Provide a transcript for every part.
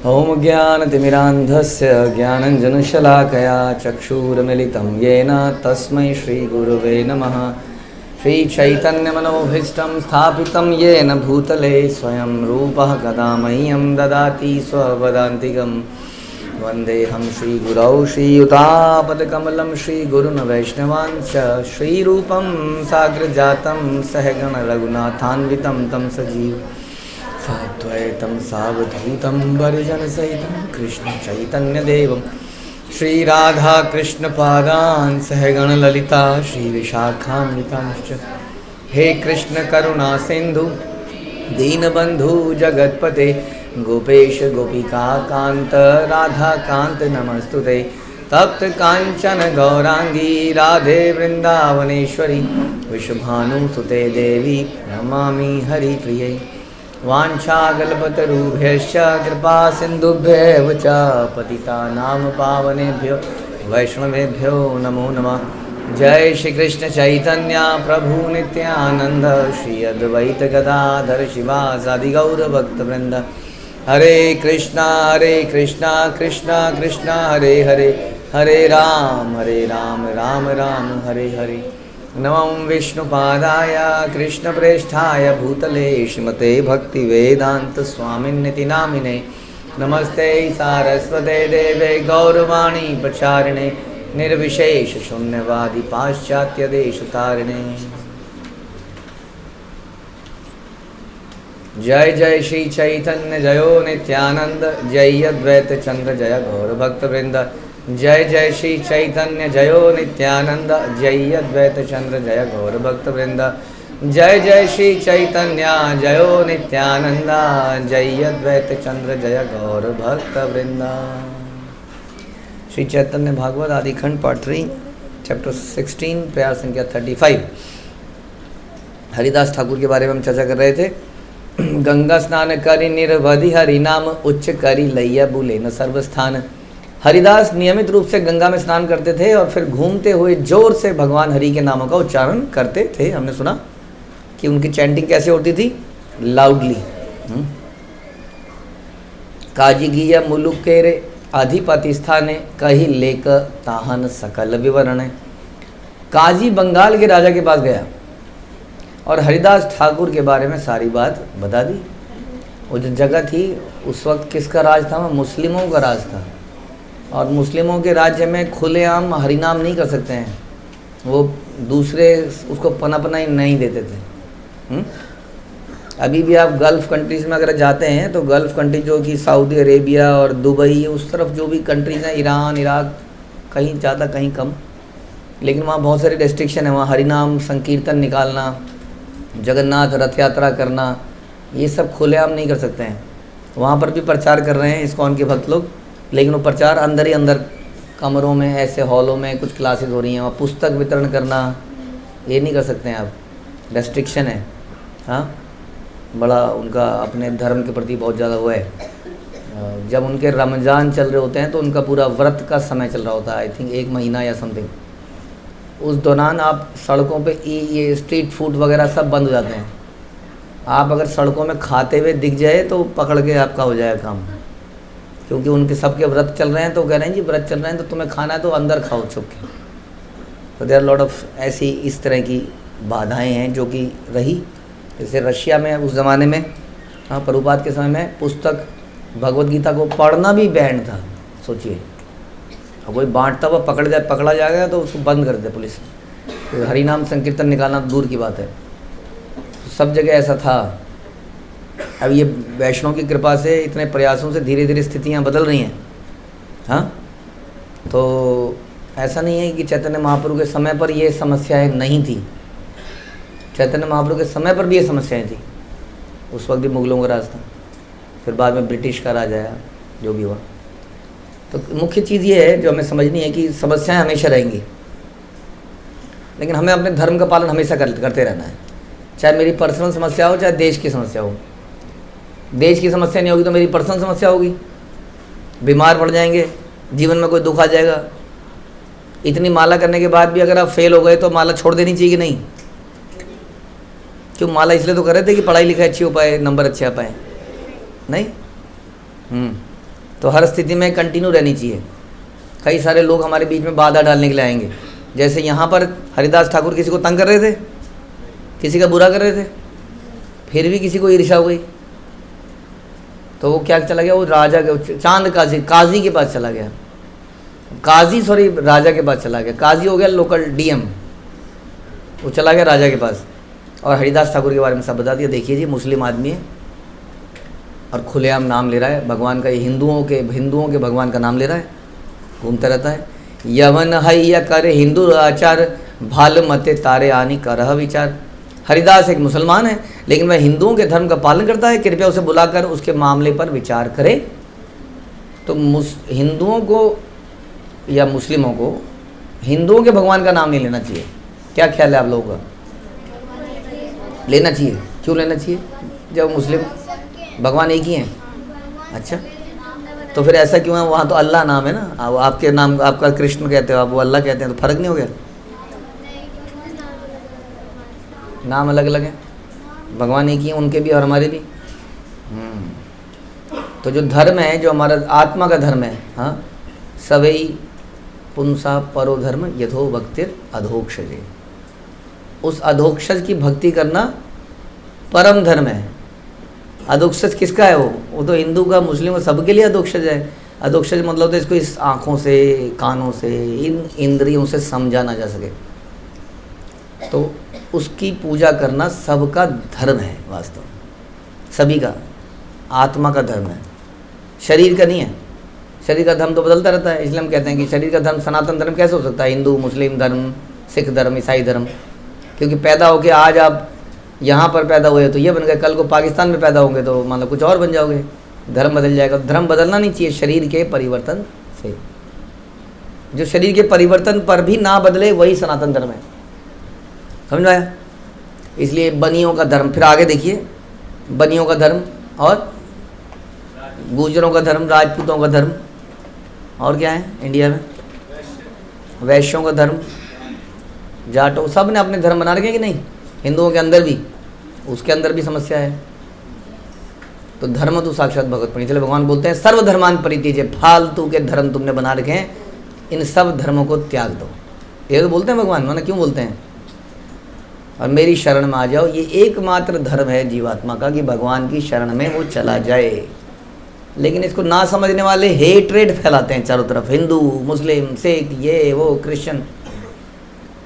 ॐ ज्ञानतिमिरान्धस्य ज्ञानञ्जनशलाकया चक्षुरुन्मिलितं येन तस्मै श्रीगुरुवे नमः। श्रीचैतन्यमनोभीष्टं स्थापितं येन भूतले स्वयं रूपः कदा मह्यं ददाति स्वपदान्तिकं। वन्देऽहं श्रीगुरौ श्रीयुतापदकमलं श्रीगुरुन् वैष्णवांश्च श्रीरूपं साग्रजातं सहगण रघुनाथान्वितं तं सजीव साद्वैतं सावधूतं परिजनसहितं कृष्णचैतन्यदेवं श्रीराधाकृष्णपादान् सहगण ललिता श्रीविशाखान्वितांश्च। हे कृष्ण करुणा सिन्धु दीनबन्धु जगत्पते गोपेश गोपिका कान्त राधाकान्त नमस्तुते। तप्त कांचन गौरांगी राधे वृंदावनेश्वरी विश्वभानुसुते देवी नमामि हरिप्रिये। वाञ्छाकल्पतरुभ्यश्च कृपा सिन्धुभ्येव च पतितानां पावनेभ्यो वैष्णवेभ्यो नमो नमः। जय श्री कृष्ण चैतन्य प्रभु नित्यानंद श्री अद्वैत गदाधर शिवासादि गौर भक्तवृंद। हरे कृष्णा कृष्णा कृष्णा हरे हरे, हरे राम राम राम हरे हरे। नमो विष्णुपादाय कृष्णप्रेष्ठाय भूतले श्रीमते भक्तिवेदांत स्वामिन्निति नामिने। नमस्ते सारस्वते देवे गौरवाणी प्रचारिणे निर्विशेष शून्यवादी पाश्चात्य देशतारिणे। जय जय श्री चैतन्य जयो नित्यानंद जय अद्वैत चंद्र जय गौर भक्तवृंद। जय जय श्री चैतन्य जयो नित्यानंद जय अद्वैत चंद्र जय गौर भक्तवृंद। जय जय श्री चैतन्य जयो नित्यानंद जय अद्वैत चंद्र जय गौर भक्तवृंद। श्री चैतन्य भागवत आदि खंड पार्ट 3 चैप्टर 16 प्रयास संख्या 35। हरिदास ठाकुर के बारे में हम चर्चा कर रहे थे। गंगा स्नान करि निर्वधि हरि नाम उच्च करि लैया बुले न सर्वस्थान। हरिदास नियमित रूप से गंगा में स्नान करते थे और फिर घूमते हुए जोर से भगवान हरि के नामों का उच्चारण करते थे। हमने सुना कि उनकी चैंटिंग कैसे होती थी, लाउडली। काजी गिया मुलुक के रे अधिपति स्थाने कही लेक ताहन सकल विवरण। काजी बंगाल के राजा के पास गया और हरिदास ठाकुर के बारे में सारी बात बता दी। वो जो जगह थी उस वक्त किसका राज था, वो मुस्लिमों का राज था। और मुस्लिमों के राज्य में खुलेआम हरिनाम नहीं कर सकते हैं, वो दूसरे उसको पनपना ही नहीं देते थे। अभी भी आप गल्फ़ कंट्रीज़ में अगर जाते हैं तो गल्फ़ कंट्री जो कि सऊदी अरेबिया और दुबई, उस तरफ जो भी कंट्रीज़ हैं, ईरान इराक, कहीं ज़्यादा कहीं कम, लेकिन वहाँ बहुत सारी रेस्ट्रिक्शन है। वहाँ हरिनाम संकीर्तन निकालना, जगन्नाथ रथ यात्रा करना, ये सब खुलेआम नहीं कर सकते हैं। वहाँ पर भी प्रचार कर रहे हैं इस्कॉन के भक्त लोग, लेकिन वो प्रचार अंदर ही अंदर कमरों में, ऐसे हॉलों में कुछ क्लासेस हो रही हैं। वहाँ पुस्तक वितरण करना ये नहीं कर सकते हैं आप, रेस्ट्रिक्शन है। हाँ, बड़ा उनका अपने धर्म के प्रति बहुत ज़्यादा वो है। जब उनके रमज़ान चल रहे होते हैं तो उनका पूरा व्रत का समय चल रहा होता है, आई थिंक 1 महीना या समथिंग। उस दौरान आप सड़कों पे ये स्ट्रीट फूड वगैरह सब बंद हो जाते हैं। आप अगर सड़कों में खाते हुए दिख जाए तो पकड़ के आपका हो जाएगा काम, क्योंकि उनके सबके व्रत चल रहे हैं। तो कह रहे हैं जी व्रत चल रहे हैं तो तुम्हें खाना है तो अंदर खाओ छुप के। तो देयर लॉट ऑफ ऐसी इस तरह की बाधाएं हैं जो कि रही। जैसे रशिया में उस ज़माने में, हाँ, प्रभुपाद के समय में पुस्तक भगवत गीता को पढ़ना भी बैन था। सोचिए, कोई बांटता हुआ पकड़ा जाएगा तो उसको बंद कर दे पुलिस। तो हरिनाम संकीर्तन निकालना दूर की बात है। तो सब जगह ऐसा था। अब ये वैष्णव की कृपा से, इतने प्रयासों से धीरे धीरे स्थितियाँ बदल रही हैं। हाँ, तो ऐसा नहीं है कि चैतन्य महाप्रभु के समय पर ये समस्याएं नहीं थी। चैतन्य महाप्रभु के समय पर भी ये समस्याएं थी। उस वक्त भी मुगलों का राज था, फिर बाद में ब्रिटिश का राज आया, जो भी हुआ। तो मुख्य चीज़ ये है जो हमें समझनी है कि समस्याएं हमेशा रहेंगी, लेकिन हमें अपने धर्म का पालन हमेशा करते रहना है। चाहे मेरी पर्सनल समस्या हो, चाहे देश की समस्या हो। देश की समस्या नहीं होगी तो मेरी पर्सनल समस्या होगी, बीमार पड़ जाएंगे, जीवन में कोई दुख आ जाएगा। इतनी माला करने के बाद भी अगर आप फेल हो गए तो माला छोड़ देनी चाहिए कि नहीं? क्यों? माला इसलिए तो कर रहे थे कि पढ़ाई लिखाई अच्छी हो पाए, नंबर अच्छे आ पाए, नहीं? तो हर स्थिति में कंटिन्यू रहनी चाहिए। कई सारे लोग हमारे बीच में बाधा डालने के लिए आएंगे। जैसे यहाँ पर हरिदास ठाकुर किसी को तंग कर रहे थे, किसी का बुरा कर रहे थे, फिर भी किसी को ईर्ष्या हो गई, तो वो क्या चला गया, वो राजा के चांद काजी के पास चला गया। राजा के पास चला गया। काजी हो गया लोकल डीएम, वो चला गया राजा के पास और हरिदास ठाकुर के बारे में सब बता दिया। देखिए जी, मुस्लिम आदमी है और खुलेआम नाम ले रहा है भगवान का, ये हिंदुओं के भगवान का नाम ले रहा है, घूमता रहता है। यवन हैया करे हिंदू आचार, भाल मते तारे आनी करह विचार। हरिदास एक मुसलमान है, लेकिन वह हिंदुओं के धर्म का पालन करता है, कृपया उसे बुलाकर उसके मामले पर विचार करे। तो हिंदुओं को या मुस्लिमों को हिंदुओं के भगवान का नाम नहीं लेना चाहिए। क्या ख्याल है आप लोगों का? लेना चाहिए। क्यों लेना चाहिए जब मुस्लिम भगवान एक ही हैं? अच्छा, तो फिर ऐसा क्यों है? वहाँ तो अल्लाह नाम है ना, अब आपके नाम आपका कृष्ण कहते हो, आप वो अल्लाह कहते हैं, तो फर्क नहीं हो गया? नाम अलग अलग है, भगवान एक ही हैं, उनके भी और हमारे भी। तो जो धर्म है, जो हमारा आत्मा का धर्म है, हाँ, सवई पुंसा परो धर्म यथो भक्तिर अधोक्षजे। उस अधोक्षज की भक्ति करना परम धर्म है। अधोक्षज किसका है? वो तो हिंदू का, मुस्लिम का, सबके लिए अधोक्षज है। अधोक्षज मतलब तो इसको इस आँखों से, कानों से, इन इंद्रियों से समझा ना जा सके, तो उसकी पूजा करना सबका धर्म है। वास्तव में सभी का आत्मा का धर्म है, शरीर का नहीं है। शरीर का धर्म तो बदलता रहता है, इसलिए हम कहते हैं कि शरीर का धर्म सनातन धर्म कैसे हो सकता है? हिंदू, मुस्लिम धर्म, सिख धर्म, ईसाई धर्म। क्योंकि पैदा होके आज आप यहाँ पर पैदा हुए तो ये बन गए, कल को पाकिस्तान में पैदा होंगे तो मतलब कुछ और बन जाओगे, धर्म बदल जाएगा। धर्म बदलना नहीं चाहिए शरीर के परिवर्तन से। जो शरीर के परिवर्तन पर भी ना बदले वही सनातन धर्म है। समझ में आया? इसलिए बनियों का धर्म, फिर आगे देखिए, बनियों का धर्म और गुजरों का धर्म, राजपूतों का धर्म, और क्या है इंडिया में? वैश्यों का धर्म, जाटों, सब ने अपने धर्म बना रखे कि नहीं? हिंदुओं के अंदर भी, उसके अंदर भी समस्या है। तो धर्म तो साक्षात भगवत पड़ी। चले भगवान बोलते हैं सर्वधर्मान परित्यज्य, फालतू के धर्म तुमने बना रखे हैं, इन सब धर्मों को त्याग दो। ये तो बोलते हैं भगवान, माना क्यों बोलते हैं? और मेरी शरण में आ जाओ। ये एकमात्र धर्म है जीवात्मा का कि भगवान की शरण में वो चला जाए। लेकिन इसको ना समझने वाले हेट्रेड फैलाते हैं चारों तरफ, हिंदू, मुस्लिम, सिख, ये वो, क्रिश्चियन।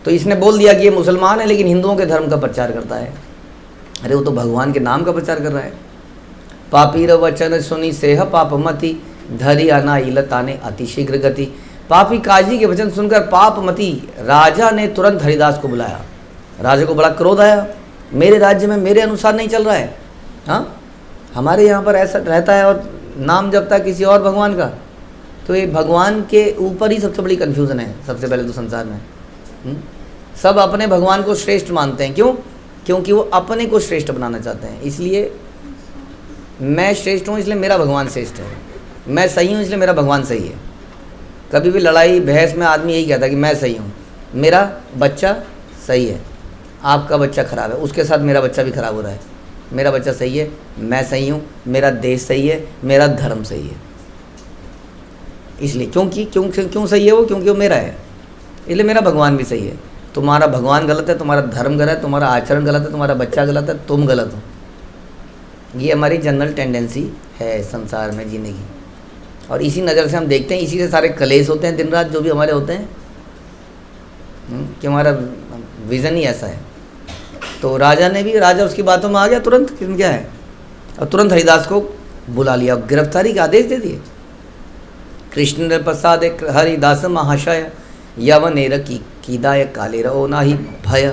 तो इसने बोल दिया कि ये मुसलमान है लेकिन हिंदुओं के धर्म का प्रचार करता है। अरे वो तो भगवान के नाम का प्रचार कर रहा है। पापीर वचन सुनी सेह पापमति, धरी अनाइल ताने अतिशीघ्र गति। पापी काजी के वचन सुनकर पापमति राजा ने तुरंत हरिदास को बुलाया। राजा को बड़ा क्रोध आया, मेरे राज्य में मेरे अनुसार नहीं चल रहा है, हाँ, हमारे यहाँ पर ऐसा रहता है और नाम जपता है किसी और भगवान का। तो ये भगवान के ऊपर ही सबसे बड़ी कन्फ्यूज़न है सबसे पहले तो संसार में। सब अपने भगवान को श्रेष्ठ मानते हैं। क्यों? क्योंकि वो अपने को श्रेष्ठ बनाना चाहते हैं। इसलिए मैं श्रेष्ठ हूँ इसलिए मेरा भगवान श्रेष्ठ है, मैं सही हूँ इसलिए मेरा भगवान सही है। कभी भी लड़ाई बहस में आदमी यही कहता है कि मैं सही हूँ, मेरा बच्चा सही है, आपका बच्चा खराब है, उसके साथ मेरा बच्चा भी खराब हो रहा है। मेरा बच्चा सही है, मैं सही हूँ, मेरा देश सही है, मेरा धर्म सही है। इसलिए क्यों सही है वो? क्योंकि वो मेरा है, इसलिए मेरा भगवान भी सही है। तुम्हारा भगवान गलत है, तुम्हारा धर्म गलत है, तुम्हारा आचरण गलत है, तुम्हारा बच्चा गलत है, तुम गलत हो। ये हमारी जनरल टेंडेंसी है संसार में जीने की। और इसी नज़र से हम देखते हैं, इसी से सारे कलेश होते हैं दिन रात जो भी हमारे होते हैं, कि हमारा विज़न ही ऐसा है। तो राजा उसकी बातों में आ गया तुरंत, किसमें क्या है, और तुरंत हरिदास को बुला लिया, गिरफ्तारी के आदेश दे दिए। कृष्ण प्रसाद हरिदास महाशय यवनेर की कीदाय काले रहो ना ही भय।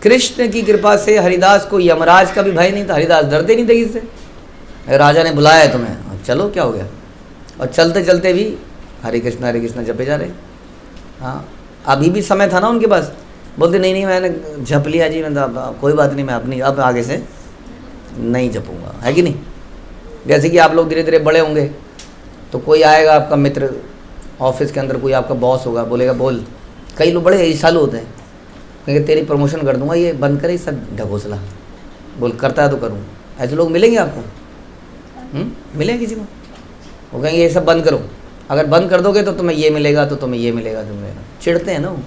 कृष्ण की कृपा से हरिदास को यमराज का भी भय नहीं था। हरिदास डरते नहीं थे किससे। राजा ने बुलाया है तुम्हें, चलो क्या हो गया। और चलते चलते भी हरे कृष्ण जपे जा रहे। हाँ, अभी भी समय था ना उनके पास। बोलते नहीं मैंने जप लिया जी, मैं कोई बात नहीं, मैं अपनी अब आगे से नहीं जपूँगा, है कि नहीं। जैसे कि आप लोग धीरे धीरे बड़े होंगे तो कोई आएगा आपका मित्र, ऑफिस के अंदर कोई आपका बॉस होगा, बोलेगा बोल। कई लोग बड़े ईसालू होते हैं, कहेंगे तेरी प्रमोशन कर दूंगा, ये बंद करे सब ढकोसला, बोल करता है तो करूँ। ऐसे लोग मिलेंगे आपको? मिलेंगे किसी को? वो कहेंगे ये सब बंद करो, अगर बंद कर दोगे तो तुम्हें ये मिलेगा, तो तुम्हें ये मिलेगा, तुम्हें चिढ़ते हैं ना वो।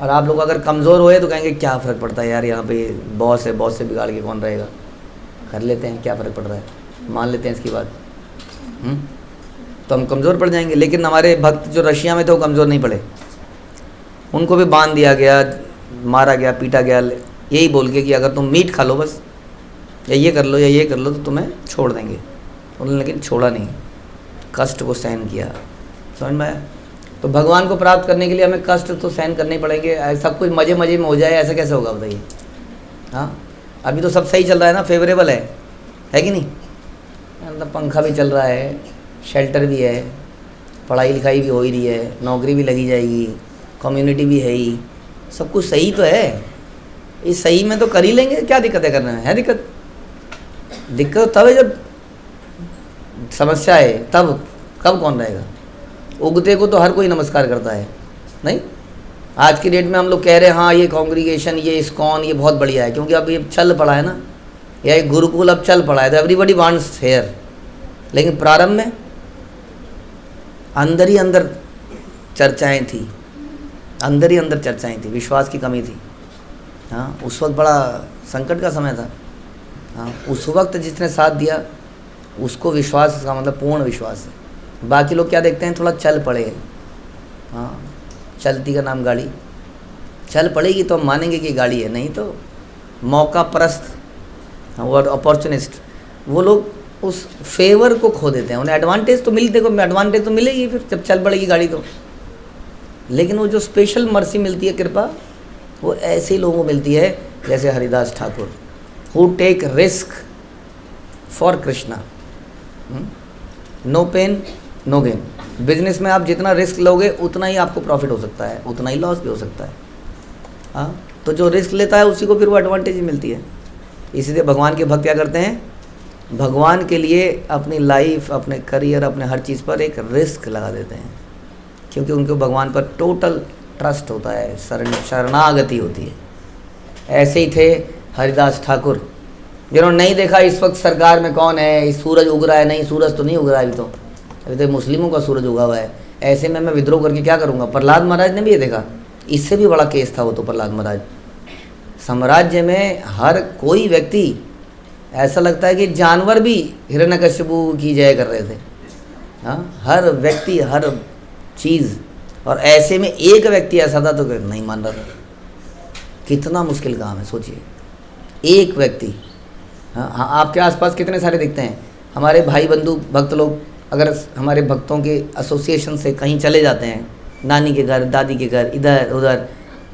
और आप लोग अगर कमज़ोर हुए तो कहेंगे क्या फ़र्क पड़ता है यार, यहाँ पे बॉस है, बॉस से बिगाड़ के कौन रहेगा, कर लेते हैं, क्या फ़र्क पड़ रहा है, मान लेते हैं इसकी बात। तो हम कमज़ोर पड़ जाएंगे। लेकिन हमारे भक्त जो रशिया में थे वो कमज़ोर नहीं पड़े, उनको भी बांध दिया गया, मारा गया, पीटा गया, यही बोल के कि अगर तुम मीट खा लो बस, या ये कर लो या ये कर लो, तो तुम्हें छोड़ देंगे। उन्होंने लेकिन छोड़ा नहीं, कष्ट को सहन किया। समझ में आया? तो भगवान को प्राप्त करने के लिए हमें कष्ट तो सहन करने पड़ेंगे। सब कुछ मज़े मज़े में हो जाए ऐसा कैसे होगा बताइए? हाँ, अभी तो सब सही चल रहा है ना, फेवरेबल है कि नहीं? मतलब पंखा भी चल रहा है, शेल्टर भी है, पढ़ाई लिखाई भी हो ही रही है, नौकरी भी लगी जाएगी, कम्युनिटी भी है ही, सब कुछ सही तो है। इस सही में तो कर ही लेंगे, क्या दिक्कत है करने में? है दिक्कत? दिक्कत तब है जब समस्या है, तब कब कौन रहेगा? उगते को तो हर कोई नमस्कार करता है, नहीं? आज की डेट में हम लोग कह रहे हैं हाँ ये कॉन्ग्रीगेशन, ये इस्कॉन, ये बहुत बढ़िया है, क्योंकि अब ये चल पड़ा है ना, या एक गुरुकुल अब चल पड़ा है, तो एवरीबडी वांट्स हेयर। लेकिन प्रारंभ में अंदर ही अंदर चर्चाएं थी, अंदर ही अंदर चर्चाएं थी, विश्वास की कमी थी। हाँ, उस वक्त बड़ा संकट का समय था। हाँ, उस वक्त जिसने साथ दिया उसको विश्वास का मतलब पूर्ण विश्वास है। बाकी लोग क्या देखते हैं, थोड़ा चल पड़े। हाँ, चलती का नाम गाड़ी, चल पड़ेगी तो हम मानेंगे कि गाड़ी है, नहीं तो मौका परस्त और अपॉर्चुनिस्ट, वो लोग उस फेवर को खो देते हैं। उन्हें एडवांटेज तो देखो एडवांटेज तो मिलेगी फिर जब चल पड़ेगी गाड़ी तो, लेकिन वो जो स्पेशल मर्सी मिलती है, कृपा, वो ऐसे लोगों को मिलती है जैसे Haridas Thakur, who take risk for Krishna. No pain no gain. Business में आप जितना रिस्क लोगे उतना ही आपको प्रॉफिट हो सकता है, उतना ही लॉस भी हो सकता है। हाँ, तो जो रिस्क लेता है उसी को फिर वो एडवांटेज ही मिलती है। इसीलिए भगवान के भक्त क्या करते हैं, भगवान के लिए अपनी लाइफ, अपने करियर, अपने हर चीज़ पर एक रिस्क लगा देते हैं, क्योंकि उनको भगवान पर टोटल ट्रस्ट होता है, शरणागति होती है। ऐसे ही थे हरिदास ठाकुर, जिन्होंने नहीं देखा इस वक्त सरकार में कौन है, इस सूरज उग रहा है, नहीं सूरज तो नहीं उग रहा है, अभी तो मुस्लिमों का सूरज उगा हुआ है, ऐसे में मैं विद्रोह करके क्या करूँगा। प्रहलाद महाराज ने भी ये देखा, इससे भी बड़ा केस था वो तो। प्रहलाद महाराज साम्राज्य में हर कोई व्यक्ति, ऐसा लगता है कि जानवर भी हिरण्यकश्यपु की जय कर रहे थे। हाँ, हर व्यक्ति, हर चीज़, और ऐसे में एक व्यक्ति ऐसा था तो नहीं मान रहा था। कितना मुश्किल काम है सोचिए, एक व्यक्ति। हाँ, आपके आसपास कितने सारे दिखते हैं हमारे भाई बंधु भक्त लोग। अगर हमारे भक्तों के एसोसिएशन से कहीं चले जाते हैं, नानी के घर, दादी के घर, इधर उधर,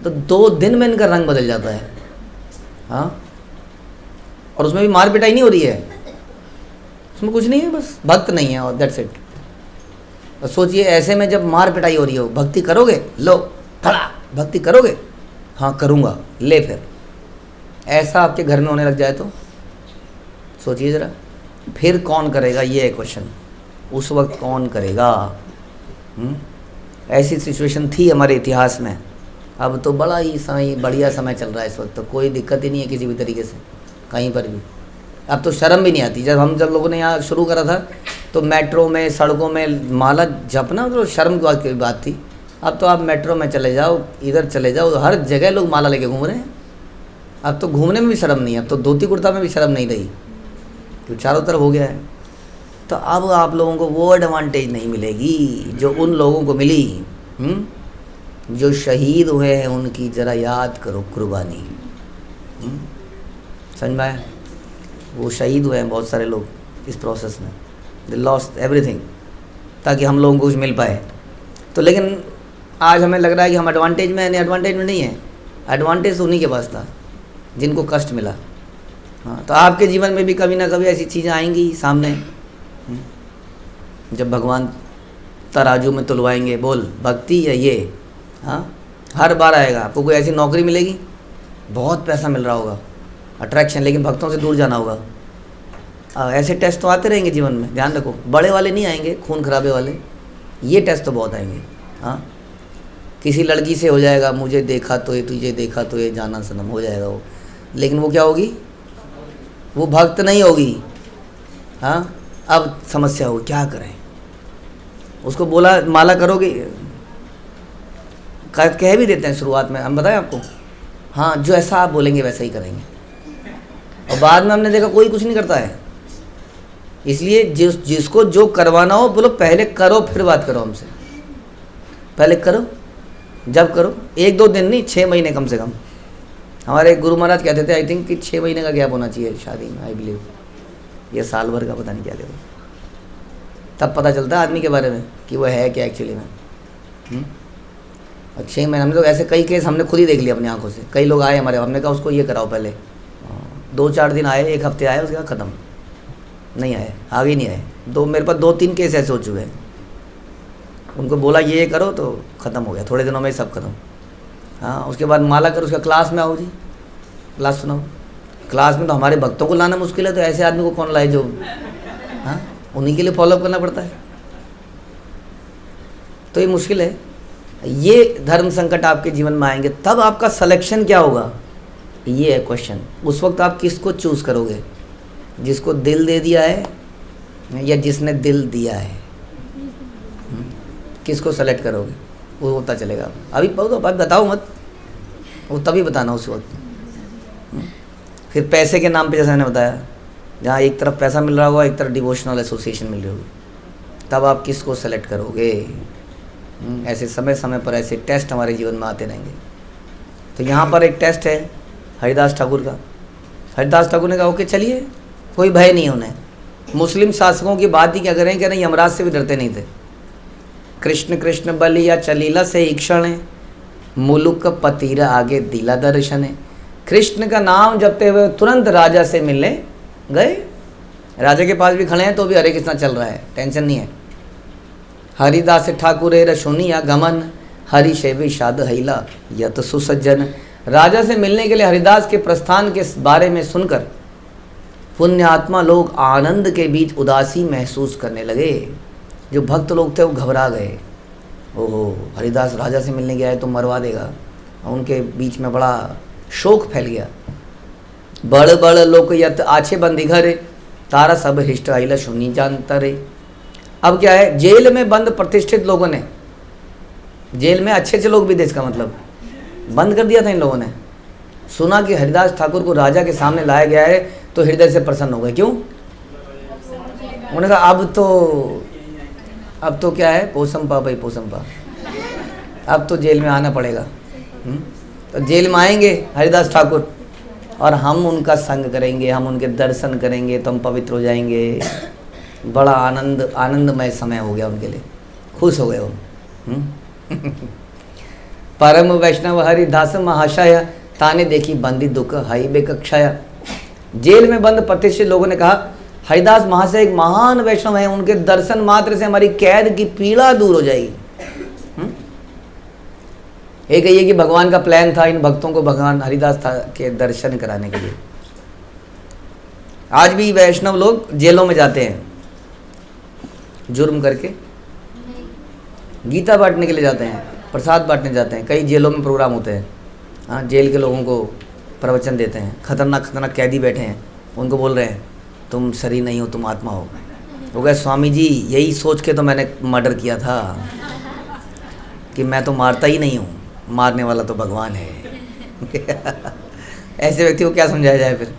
तो 2 दिन में इनका रंग बदल जाता है। हाँ, और उसमें भी मार पिटाई नहीं हो रही है, उसमें कुछ नहीं है, बस भक्त नहीं है और दैट्स इट। तो सोचिए ऐसे में जब मार पिटाई हो रही हो, भक्ति करोगे? लो खड़ा, भक्ति करोगे? हाँ करूँगा, ले फिर। ऐसा आपके घर में होने लग जाए तो सोचिए ज़रा, फिर कौन करेगा, ये है क्वेश्चन। उस वक्त कौन करेगा? ऐसी सिचुएशन थी हमारे इतिहास में। अब तो बड़ा ही समय, बढ़िया समय चल रहा है इस वक्त, तो कोई दिक्कत ही नहीं है किसी भी तरीके से, कहीं पर भी। अब तो शर्म भी नहीं आती। जब लोगों ने यहाँ शुरू करा था तो मेट्रो में, सड़कों में माला जपना तो शर्म की बात थी। अब तो आप मेट्रो में चले जाओ, इधर चले जाओ, हर जगह लोग माला लेके घूम रहे हैं। अब तो घूमने में भी शर्म नहीं है, अब तो धोती कुर्ता में भी शर्म नहीं रही, तो चारों तरफ हो गया है। तो अब आप लोगों को वो एडवांटेज नहीं मिलेगी जो उन लोगों को मिली, जो शहीद हुए हैं, उनकी ज़रा याद करो कुर्बानी। समझ में आया? वो शहीद हुए हैं बहुत सारे लोग इस प्रोसेस में, दे लॉस्ट एवरीथिंग ताकि हम लोगों को कुछ मिल पाए। तो लेकिन आज हमें लग रहा है कि हम एडवांटेज में हैं, नहीं एडवांटेज में नहीं है। एडवांटेज तो उन्हीं के पास था जिनको कष्ट मिला। हाँ, तो आपके जीवन में भी कभी ना कभी ऐसी चीज़ें आएंगी सामने, जब भगवान तराजू में तुलवाएंगे, बोल भक्ति या ये। हाँ, हर बार आएगा। आपको कोई ऐसी नौकरी मिलेगी, बहुत पैसा मिल रहा होगा, अट्रैक्शन, लेकिन भक्तों से दूर जाना होगा। ऐसे टेस्ट तो आते रहेंगे जीवन में, ध्यान रखो। बड़े वाले नहीं आएंगे, खून खराबे वाले, ये टेस्ट तो बहुत आएंगे। हाँ, किसी लड़की से हो जाएगा, मुझे देखा तो ये, तुझे देखा तो ये, जाना सनम, हो जाएगा वो, लेकिन वो क्या होगी? वो भक्त नहीं होगी। हाँ, अब समस्या हो, क्या करें। उसको बोला माला करोगे, कह भी देते हैं शुरुआत में, हम बताएं आपको, हाँ जो ऐसा आप बोलेंगे वैसा ही करेंगे, और बाद में हमने देखा कोई कुछ नहीं करता है। इसलिए जिसको जो करवाना हो बोलो पहले करो फिर बात करो हमसे, पहले करो, जब करो 1-2 दिन नहीं, 6 महीने कम से कम। हमारे गुरु महाराज कहते थे आई थिंक कि 6 महीने का गैप होना चाहिए शादी में, आई बिलीव, ये साल भर का पता नहीं क्या देखो, तब पता चलता है आदमी के बारे में कि वो है क्या एक्चुअली में। और 6 महीने, हमने तो ऐसे कई केस हमने खुद ही देख लिया अपनी आंखों से। कई लोग आए हमारे, हमने कहा उसको ये कराओ पहले, 2-4 दिन आए, 1 हफ्ते आए, उसके बाद ख़त्म, नहीं आए, आगे नहीं आए। मेरे पास 2-3 केस ऐसे हो चुके हैं, उनको बोला ये करो तो ख़त्म हो गया, थोड़े दिनों में सब खत्म। हाँ, उसके बाद माला करो, उसका क्लास में आओ जी, क्लास सुनाओ। क्लास में तो हमारे भक्तों को लाना मुश्किल है, तो ऐसे आदमी को कौन लाए जो, हाँ, उन्हीं के लिए फॉलोअप करना पड़ता है, तो ये मुश्किल है। ये धर्म संकट आपके जीवन में आएंगे, तब आपका सिलेक्शन क्या होगा, ये है क्वेश्चन। उस वक्त आप किसको चूज़ करोगे, जिसको दिल दे दिया है या जिसने दिल दिया है, किसको सेलेक्ट करोगे, वो होता चलेगा। अभी बताओ मत, वो तभी बताना उस वक्त। फिर पैसे के नाम पे, जैसा मैंने बताया, जहाँ एक तरफ पैसा मिल रहा होगा, एक तरफ डिवोशनल एसोसिएशन मिल रही होगी, तब आप किसको सेलेक्ट करोगे। ऐसे समय समय पर ऐसे टेस्ट हमारे जीवन में आते रहेंगे। तो यहाँ पर एक टेस्ट है हरिदास ठाकुर का। हरिदास ठाकुर ने कहा ओके चलिए, कोई भय नहीं उन्हें। मुस्लिम शासकों की बात ही क्या करें, क्या नहीं, यमराज से भी डरते नहीं थे। कृष्ण कृष्ण बलिया चलीला से ईक्षण, मुलुक पतीरा आगे दिला दर्शन। कृष्ण का नाम जपते हुए तुरंत राजा से मिलने गए। राजा के पास भी खड़े हैं तो भी हरे कृष्णा चल रहा है, टेंशन नहीं है। हरिदास ठाकुर रशुनिया गमन, हरि से विषाद हैला यत सुसज्जन। राजा से मिलने के लिए हरिदास के प्रस्थान के बारे में सुनकर पुण्यात्मा लोग आनंद के बीच उदासी महसूस करने लगे। जो भक्त लोग थे वो घबरा गए, ओहो हरिदास राजा से मिलने गया है तो मरवा देगा। उनके बीच में बड़ा शोक फैल गया। बड़ बड़ लोक यत आछे बंदी घरे, तारा सब हिष्ट आइला सुनी जानता रे। अब क्या है, जेल में बंद प्रतिष्ठित लोगों ने, जेल में अच्छे अच्छे लोग भी थे, इसका मतलब बंद कर दिया था इन लोगों ने। सुना कि हरिदास ठाकुर को राजा के सामने लाया गया है तो हृदय से प्रसन्न हो गए। क्यों? उन्होंने कहा अब तो क्या है, पोसम्पा भाई पोसम्पा, अब तो जेल में आना पड़ेगा। तो जेल में आएंगे हरिदास ठाकुर और हम उनका संग करेंगे, हम उनके दर्शन करेंगे तो हम पवित्र हो जाएंगे। बड़ा आनंदमय समय हो गया उनके लिए, खुश हो गए वो। परम वैष्णव हरिदास महाशय, ताने देखी बंदी दुख हाई बेकक्षाया। जेल में बंद प्रतिष्ठित लोगों ने कहा हरिदास महाशय एक महान वैष्णव हैं, उनके दर्शन मात्र से हमारी कैद की पीड़ा दूर हो जाएगी। एक ये कि भगवान का प्लान था इन भक्तों को भगवान हरिदास के दर्शन कराने के लिए। आज भी वैष्णव लोग जेलों में जाते हैं जुर्म करके, गीता बांटने के लिए जाते हैं, प्रसाद बांटने जाते हैं। कई जेलों में प्रोग्राम होते हैं, हाँ, जेल के लोगों को प्रवचन देते हैं। खतरनाक कैदी बैठे हैं, उनको बोल रहे हैं तुम शरीर नहीं हो, तुम आत्मा हो। वो कहे स्वामी जी यही सोच के तो मैंने मर्डर किया था कि मैं तो मारता ही नहीं हूँ, मारने वाला तो भगवान है। ऐसे व्यक्ति को क्या समझाया जाए फिर?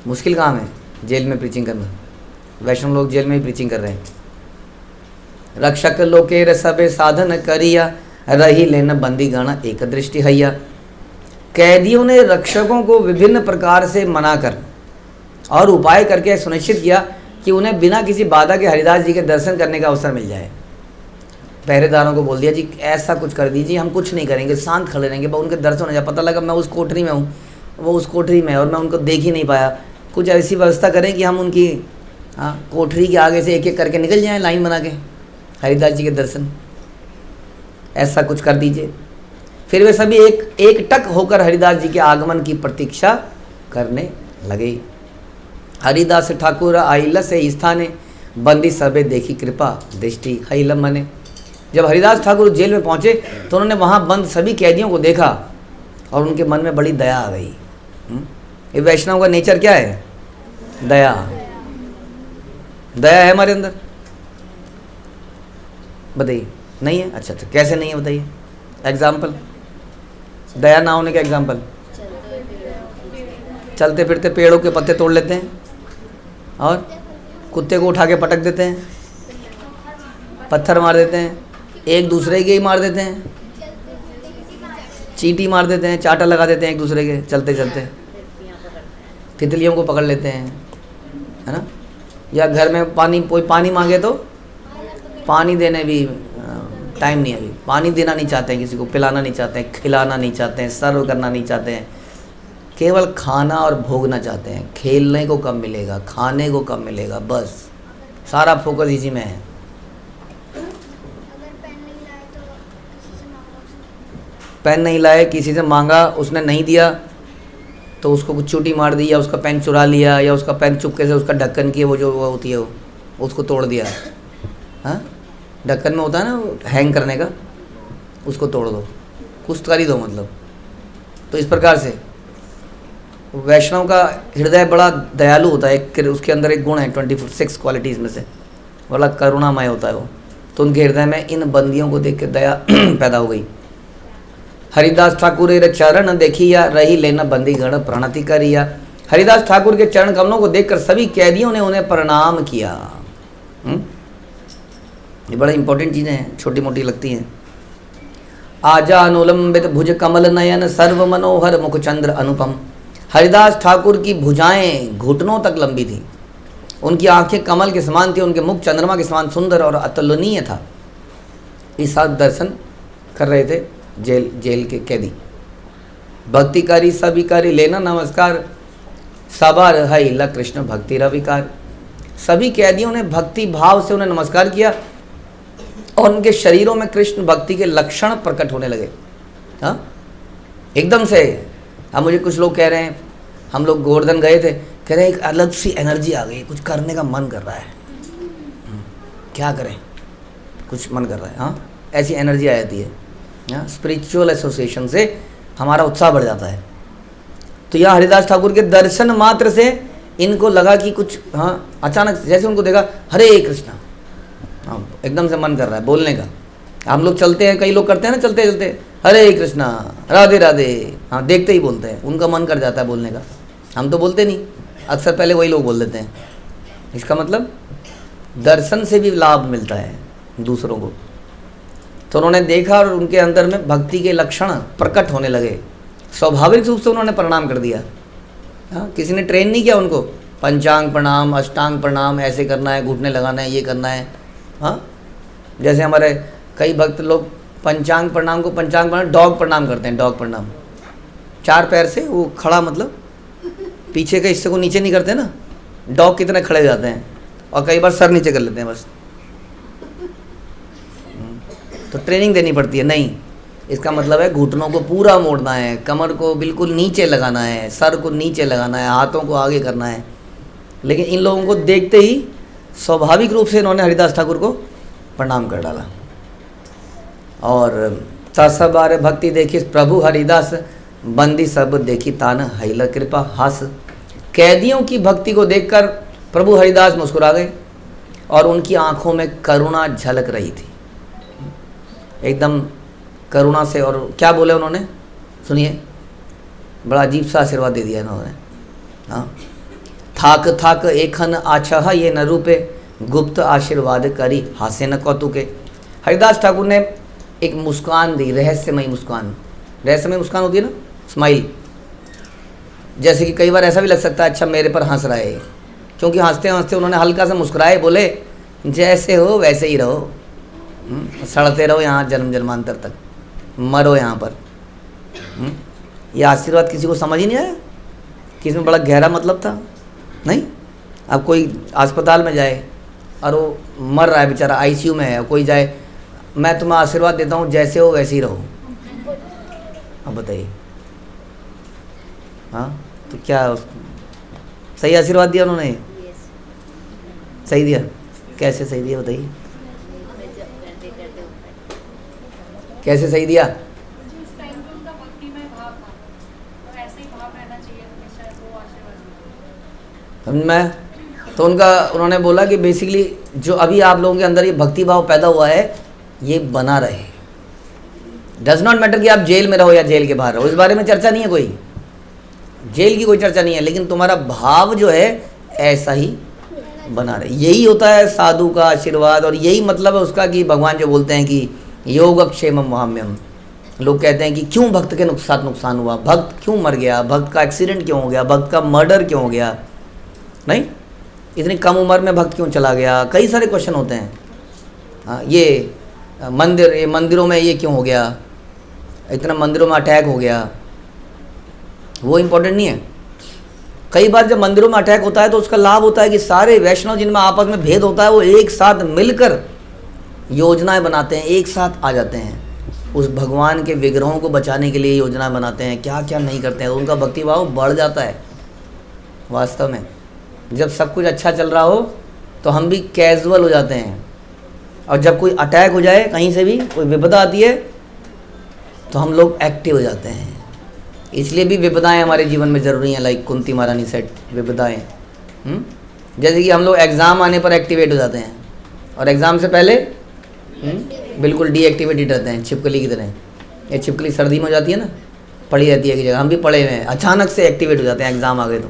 मुश्किल काम है जेल में प्रीचिंग करना। वैष्णव लोग जेल में ही प्रीचिंग कर रहे हैं। रक्षक लोकेर सबे साधन करिया, रही लेन बंदी गण एक दृष्टि हैया। कैदियों ने रक्षकों को विभिन्न प्रकार से मनाकर और उपाय करके सुनिश्चित किया कि उन्हें बिना किसी बाधा के हरिदास जी के दर्शन करने का अवसर मिल जाए। पहरेदारों को बोल दिया जी ऐसा कुछ कर दीजिए, हम कुछ नहीं करेंगे, शांत खड़े रहेंगे, उनके दर्शन हो जाए। पता लगा मैं उस कोठरी में हूँ, वो उस कोठरी में है और मैं उनको देख ही नहीं पाया। कुछ ऐसी व्यवस्था करें कि हम उनकी कोठरी के आगे से एक एक करके निकल जाएं लाइन बना के हरिदास जी के दर्शन, ऐसा कुछ कर दीजिए। फिर वे सभी एक टक होकर हरिदास जी के आगमन की प्रतीक्षा करने लगे। हरिदास ठाकुर आइल से स्थाने, बंदी सबे देखी कृपा दृष्टि हैल मने। जब हरिदास ठाकुर जेल में पहुंचे तो उन्होंने वहां बंद सभी कैदियों को देखा और उनके मन में बड़ी दया आ गई। ये वैष्णव का नेचर क्या है? दया। दया है हमारे अंदर? बताइए, नहीं है? अच्छा अच्छा, कैसे नहीं है बताइए, एग्जाम्पल। दया ना होने का एग्जाम्पल? चलते फिरते पेड़ों के पत्ते तोड़ लेते हैं, और कुत्ते को उठा के पटक देते हैं, पत्थर मार देते हैं, एक दूसरे के ही मार देते हैं, चींटी मार देते हैं, चाटा लगा देते हैं एक दूसरे के चलते चलते, तितलियों को पकड़ लेते हैं, है ना? या घर में पानी, कोई पानी मांगे तो पानी देने भी टाइम नहीं है, अभी पानी देना नहीं चाहते हैं, किसी को पिलाना नहीं चाहते हैं, खिलाना नहीं चाहते हैं, सर्व करना नहीं चाहते हैं, केवल खाना और भोगना चाहते हैं। खेलने को कब मिलेगा, खाने को कब मिलेगा, बस सारा फोकस इसी में है। पेन नहीं लाए, किसी से मांगा, उसने नहीं दिया तो उसको कुछ चूटी मार दी, या उसका पेन चुरा लिया, या उसका पेन चुपके से उसका ढक्कन की वो जो वो होती है वो उसको तोड़ दिया। हाँ, ढक्कन में होता है ना हैंग करने का, उसको तोड़ दो, कुछ कर ही दो मतलब। तो इस प्रकार से वैष्णव का हृदय बड़ा दयालु होता है, उसके अंदर एक गुण है 26 क्वालिटीज़ में से, बड़ा करुणामय होता है वो। तो उनके हृदय में इन बंदियों को देख के दया पैदा हो गई। हरिदास ठाकुर रे चरण देखिया, रही लेना बंदी गण प्रणति करिया। हरिदास ठाकुर के चरण कमलों को देखकर सभी कैदियों ने उन्हें प्रणाम किया। ये बड़ा इंपॉर्टेंट चीज़ें हैं, छोटी मोटी लगती हैं। आजा अनुलंबित भुज कमल नयन, सर्व मनोहर मुख चंद्र अनुपम। हरिदास ठाकुर की भुजाएं घुटनों तक लंबी थी, उनकी आंखें कमल के समान थी, उनके मुख चंद्रमा के समान सुंदर और अतुलनीय था। इस साथ दर्शन कर रहे थे जेल के कैदी। भक्तिकारी सभिकारी लेना नमस्कार, सवार है ल कृष्ण भक्ति रविकार। सभी कैदियों ने भक्ति भाव से उन्हें नमस्कार किया और उनके शरीरों में कृष्ण भक्ति के लक्षण प्रकट होने लगे। हाँ, एकदम से। अब मुझे कुछ लोग कह रहे हैं, हम लोग गोवर्धन गए थे, कह रहे हैं एक अलग सी एनर्जी आ गई, कुछ करने का मन कर रहा है। क्या करें, कुछ मन कर रहा है। हाँ, ऐसी एनर्जी आ जाती है। हाँ, स्पिरिचुअल एसोसिएशन से हमारा उत्साह बढ़ जाता है। तो यहाँ हरिदास ठाकुर के दर्शन मात्र से इनको लगा कि कुछ, हाँ, अचानक जैसे उनको देखा, हरे कृष्णा, हाँ, एकदम से मन कर रहा है बोलने का। हम लोग चलते हैं, कई लोग करते हैं ना, चलते चलते हरे कृष्णा राधे राधे, हाँ, देखते ही बोलते हैं, उनका मन कर जाता है बोलने का। हम तो बोलते नहीं, अक्सर पहले वही लोग बोल देते हैं। इसका मतलब दर्शन से भी लाभ मिलता है दूसरों को। तो उन्होंने देखा और उनके अंदर में भक्ति के लक्षण प्रकट होने लगे। स्वाभाविक रूप से उन्होंने प्रणाम कर दिया। हाँ, किसी ने ट्रेन नहीं किया उनको, पंचांग प्रणाम, अष्टांग प्रणाम, ऐसे करना है, घुटने लगाना है, ये करना है। हाँ, जैसे हमारे कई भक्त लोग पंचांग प्रणाम को पंचांग प्रणाम डॉग प्रणाम करते हैं। डॉग प्रणाम 4 पैर से वो खड़ा, मतलब पीछे के हिस्से को नीचे नहीं करते ना, डॉग कितने खड़े जाते हैं, और कई बार सर नीचे कर लेते हैं बस। तो ट्रेनिंग देनी पड़ती है। नहीं, इसका मतलब है घुटनों को पूरा मोड़ना है, कमर को बिल्कुल नीचे लगाना है, सर को नीचे लगाना है, हाथों को आगे करना है। लेकिन इन लोगों को देखते ही स्वाभाविक रूप से इन्होंने हरिदास ठाकुर को प्रणाम कर डाला। और सबार भक्ति देखी प्रभु हरिदास, बंदी सब देखी तान हैल कृपा हास। कैदियों की भक्ति को देखकर प्रभु हरिदास मुस्कुरा गए और उनकी आंखों में करुणा झलक रही थी, एकदम करुणा से। और क्या बोले उन्होंने, सुनिए, बड़ा अजीब सा आशीर्वाद दे दिया इन्होंने। हाँ, थाक थाक एखन आछा ये न रूपे, गुप्त आशीर्वाद करी हासे न कौतुके। हरिदास ठाकुर ने एक मुस्कान दी, रहस्यमयी मुस्कान। रहस्यमयी मुस्कान होती है ना, स्माइल। जैसे कि कई बार ऐसा भी लग सकता है, अच्छा मेरे पर हंस रहा है, क्योंकि हंसते हंसते उन्होंने हल्का सा मुस्कुराए, बोले जैसे हो वैसे ही रहो, सड़ते रहो यहाँ जन्म जन्मांतर तक, मरो यहाँ पर। ये आशीर्वाद किसी को समझ ही नहीं आया कि इसमें बड़ा गहरा मतलब था। नहीं, अब कोई अस्पताल में जाए और वो मर रहा है बेचारा, आईसीयू में है, कोई जाए, मैं तुम्हें आशीर्वाद देता हूँ जैसे हो वैसे ही रहो। अब बताइए, हाँ, तो क्या सही आशीर्वाद दिया उन्होंने? सही दिया? कैसे सही दिया बताइए, कैसे सही दिया? जिस टाइम पे उनका भक्तिमय भाव था, तो ऐसे ही भाव रहना चाहिए हमेशा, वो आशीर्वाद। समझ में? तो उन्होंने बोला कि बेसिकली जो अभी आप लोगों के अंदर ये भक्ति भाव पैदा हुआ है ये बना रहे। डज नॉट मैटर कि आप जेल में रहो या जेल के बाहर रहो, इस बारे में चर्चा नहीं है, कोई जेल की कोई चर्चा नहीं है, लेकिन तुम्हारा भाव जो है ऐसा ही बना रहे। यही होता है साधु का आशीर्वाद, और यही मतलब है उसका कि भगवान जो बोलते हैं कि योगक्षेमम वहाम्यम। लोग कहते हैं कि क्यों भक्त के साथ नुकसान हुआ, भक्त क्यों मर गया, भक्त का एक्सीडेंट क्यों हो गया, भक्त का मर्डर क्यों हो गया, नहीं इतनी कम उम्र में भक्त क्यों चला गया, कई सारे क्वेश्चन होते हैं। हाँ, ये मंदिरों में ये क्यों हो गया, इतना मंदिरों में अटैक हो गया, वो इम्पोर्टेंट नहीं है। कई बार जब मंदिरों में अटैक होता है तो उसका लाभ होता है कि सारे वैष्णव जिनमें आपस में भेद होता है वो एक साथ मिलकर योजनाएं बनाते हैं, एक साथ आ जाते हैं, उस भगवान के विग्रहों को बचाने के लिए योजना बनाते हैं, क्या क्या नहीं करते हैं, तो उनका भक्तिभाव बढ़ जाता है। वास्तव में जब सब कुछ अच्छा चल रहा हो तो हम भी कैजुअल हो जाते हैं, और जब कोई अटैक हो जाए कहीं से भी कोई विपदा आती है तो हम लोग एक्टिव हो जाते हैं। इसलिए भी विपदाएं हमारे जीवन में ज़रूरी हैं, लाइक कुंती महारानी सेट विपदाएं। जैसे कि हम लोग एग्ज़ाम आने पर एक्टिवेट हो जाते हैं और एग्ज़ाम से पहले बिल्कुल डीएक्टिवेटेड रहते हैं, छिपकली की तरह। ये छिपकली सर्दी में हो जाती है ना, पड़ी रहती है कि जगह, हम भी पड़े हुए हैं, अचानक से एक्टिवेट हो जाते हैं एग्ज़ाम आ गए तो।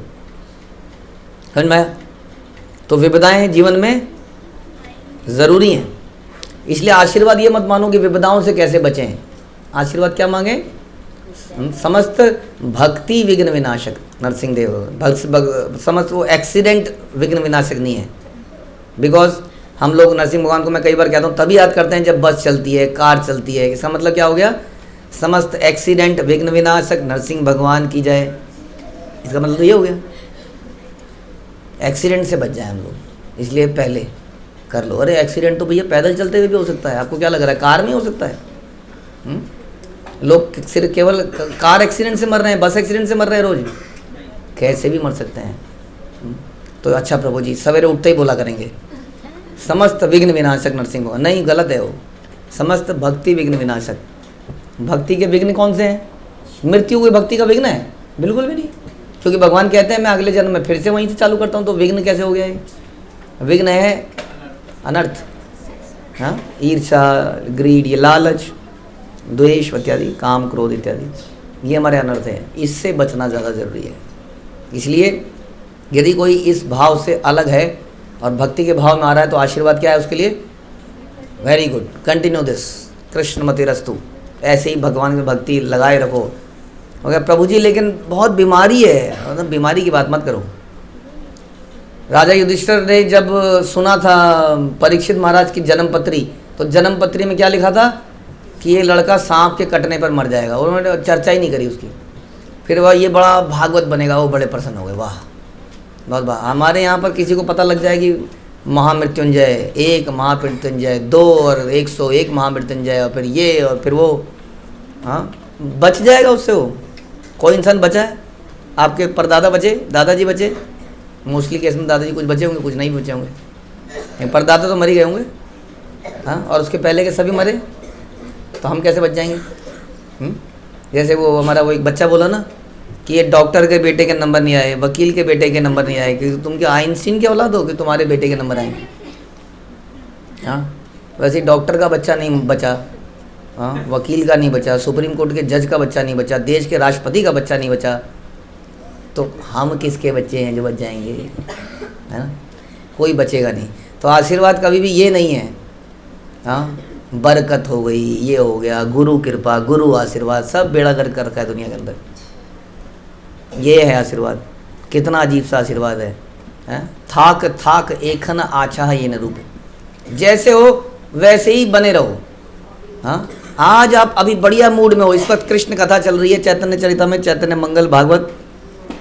समझ में आया? तो विपदाएं जीवन में ज़रूरी हैं। इसलिए आशीर्वाद ये मत मानो कि विपदाओं से कैसे बचें। आशीर्वाद क्या मांगे? समस्त भक्ति विघ्न विनाशक नरसिंह देव। समस्त वो एक्सीडेंट विघ्न विनाशक नहीं है। बिकॉज हम लोग नरसिंह भगवान को मैं कई बार कहता हूँ तभी याद करते हैं जब बस चलती है, कार चलती है। इसका मतलब क्या हो गया? समस्त एक्सीडेंट विघ्न विनाशक नरसिंह भगवान की जय। इसका मतलब तो ये हो गया एक्सीडेंट से बच जाए हम लोग। इसलिए पहले कर लो। अरे एक्सीडेंट तो भैया पैदल चलते हुए भी हो सकता है, आपको क्या लग रहा है कार में हो सकता है? लोग सिर्फ केवल कार एक्सीडेंट से मर रहे हैं, बस एक्सीडेंट से मर रहे हैं रोज, कैसे भी मर सकते हैं। तो अच्छा प्रभु जी सवेरे उठते ही बोला करेंगे समस्त विघ्न विनाशक नरसिंह भगवान। नहीं, गलत है वो। समस्त भक्ति विघ्न विनाशक। भक्ति के विघ्न कौन से हैं? मृत्यु कोई भक्ति का विघ्न है? बिल्कुल भी नहीं, क्योंकि भगवान कहते हैं मैं अगले जन्म में फिर से वहीं से चालू करता हूँ। तो विघ्न कैसे हो गया? विघ्न है अनर्थ, हाँ, ईर्षा, ग्रीड, ये लालच, द्वेष इत्यादि, काम क्रोध इत्यादि, ये हमारे अनर्थ हैं। इससे बचना ज़्यादा ज़रूरी है। इसलिए यदि कोई इस भाव से अलग है और भक्ति के भाव में आ रहा है तो आशीर्वाद क्या है उसके लिए? वेरी गुड, कंटिन्यू दिस, कृष्णमति रस्तु। ऐसे ही भगवान की भक्ति लगाए रखो। मगर प्रभु जी लेकिन बहुत बीमारी है, मतलब बीमारी की बात मत करो। राजा युधिष्ठिर ने जब सुना था परीक्षित महाराज की जन्मपत्री, तो जन्मपत्री में क्या लिखा था कि ये लड़का सांप के कटने पर मर जाएगा। उन्होंने चर्चा ही नहीं करी उसकी। फिर वह ये बड़ा भागवत बनेगा, वो बड़े प्रसन्न हो गए, वाह बहुत वाह। हमारे यहाँ पर किसी को पता लग जाए कि महामृत्युंजय, 1 महामृत्युंजय, 2 और 101 महामृत्युंजय, और फिर ये और फिर वो, हाँ बच जाएगा उससे। वो कोई इंसान बचा है? आपके परदादा बचे, दादाजी बचे? मोस्टली केस में दादाजी कुछ बचे होंगे, कुछ नहीं बचे होंगे। परदादा तो मर ही गए होंगे, हाँ, और उसके पहले के सभी मरे। तो हम कैसे बच जाएंगे? जैसे वो हमारा वो एक बच्चा बोला ना कि ये डॉक्टर के बेटे के नंबर नहीं आए, वकील के बेटे के नंबर नहीं आए, कि तुम क्या आइंस्टीन के औलाद हो कि तुम्हारे बेटे के नंबर आएंगे? हाँ, वैसे डॉक्टर का बच्चा नहीं बचा, हाँ, वकील का नहीं बचा, सुप्रीम कोर्ट के जज का बच्चा नहीं बचा, देश के राष्ट्रपति का बच्चा नहीं बचा, तो हम किसके बच्चे हैं जो बच जाएंगे? है ना, कोई बचेगा नहीं। तो आशीर्वाद कभी भी ये नहीं है, हाँ, बरकत हो गई, ये हो गया, गुरु कृपा, गुरु आशीर्वाद, सब बेड़ा गर्क कर रखा है दुनिया के अंदर। ये है आशीर्वाद। कितना अजीब सा आशीर्वाद है, हैं? थाक थाक एखन आछा ये न रूप, जैसे हो वैसे ही बने रहो। हाँ, आज आप अभी बढ़िया मूड में हो, इस वक्त कृष्ण कथा चल रही है चैतन्य चरितामृत, चैतन्य मंगल भागवत,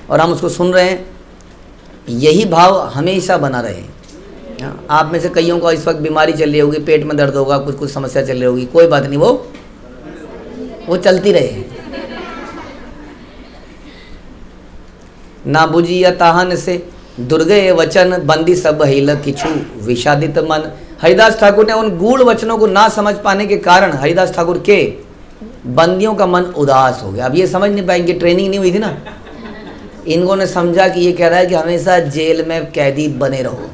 और हम उसको सुन रहे हैं। यही भाव हमेशा बना रहे। आप में से कईयों को इस वक्त बीमारी चल रही होगी, पेट में दर्द होगा, कुछ कुछ समस्या चल रही होगी, कोई बात नहीं, वो चलती रहे। ना बुझिया ताहन से दुर्गे वचन बंदी सब हिल किछु विषादित मन। हरिदास ठाकुर ने उन गूढ़ वचनों को ना समझ पाने के कारण हरिदास ठाकुर के बंदियों का मन उदास हो गया। अब ये समझ नहीं पाएंगे, ट्रेनिंग नहीं हुई थी ना, इनको ने समझा कि ये कह रहा है कि हमेशा जेल में कैदी बने रहो,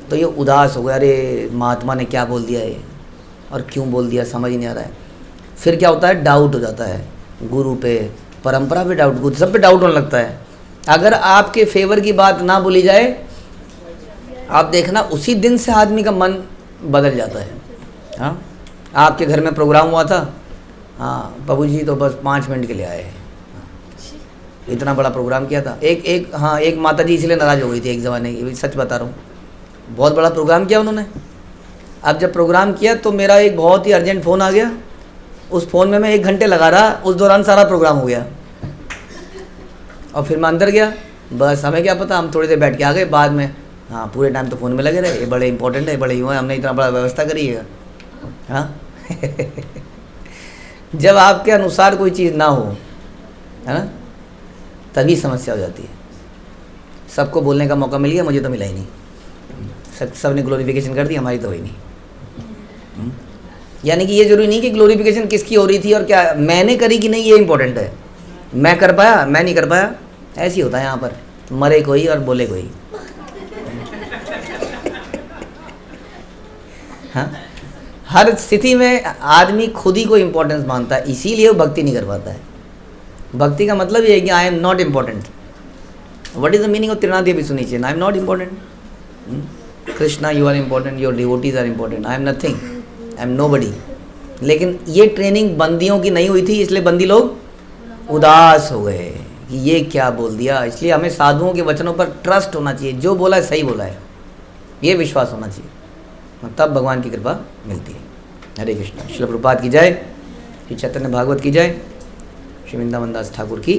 तो ये उदास हो गया, अरे महात्मा ने क्या बोल दिया ये और क्यों बोल दिया, समझ ही नहीं आ रहा है। फिर क्या होता है, डाउट हो जाता है, गुरु पे, परंपरा पे डाउट, गुरु सब पे डाउट होने लगता है। अगर आपके फेवर की बात ना बोली जाए, आप देखना उसी दिन से आदमी का मन बदल जाता है। हाँ, आपके घर में प्रोग्राम हुआ था, हाँ बाबू जी तो बस 5 मिनट के लिए आए, इतना बड़ा प्रोग्राम किया था। एक माता जी इसलिए नाराज़ हो गई थी एक ज़माने की, सच बता रहा हूँ, बहुत बड़ा प्रोग्राम किया उन्होंने। अब जब प्रोग्राम किया तो मेरा एक बहुत ही अर्जेंट फ़ोन आ गया, उस फ़ोन में मैं 1 घंटे लगा रहा, उस दौरान सारा प्रोग्राम हो गया और फिर मैं अंदर गया। बस हमें क्या पता, हम थोड़ी देर बैठ के आ गए बाद में। हाँ, पूरे टाइम तो फ़ोन में लगे रहे, ये बड़े इंपॉर्टेंट है, बड़े यूँ है, हमने इतना बड़ा व्यवस्था करी है। हाँ जब आपके अनुसार कोई चीज़ ना हो, है ना, तभी समस्या हो जाती है। सबको बोलने का मौका मिल गया, मुझे तो मिला ही नहीं। सब ने ग्लोरिफिकेशन कर दी, हमारी तो हुई नहीं। यानी कि ये जरूरी नहीं कि ग्लोरिफिकेशन किसकी हो रही थी और क्या मैंने करी कि नहीं, ये इंपॉर्टेंट है। मैं कर पाया, मैं नहीं कर पाया, ऐसी होता है यहाँ पर, मरे कोई और बोले कोई। हाँ, हर स्थिति में आदमी खुद ही को इम्पोर्टेंस मानता है, इसीलिए वो भक्ति नहीं कर पाता है। भक्ति का मतलब ये है कि I am not important. What is the meaning of त्रिनादि भी सुनी चाहिए, I am not important. Krishna you are important, your devotees are important, I am nothing, I am nobody. लेकिन ये ट्रेनिंग बंदियों की नहीं हुई थी, इसलिए बंदी लोग उदास हो गए कि ये क्या बोल दिया। इसलिए हमें साधुओं के वचनों पर ट्रस्ट होना चाहिए, जो बोला है सही बोला है, ये विश्वास होना चाहिए, तब भगवान की कृपा मिलती है। हरे कृष्ण। श्रील प्रभुपाद की जय, श्री चैतन्य भागवत की जय, श्री वृंदावन दास ठाकुर की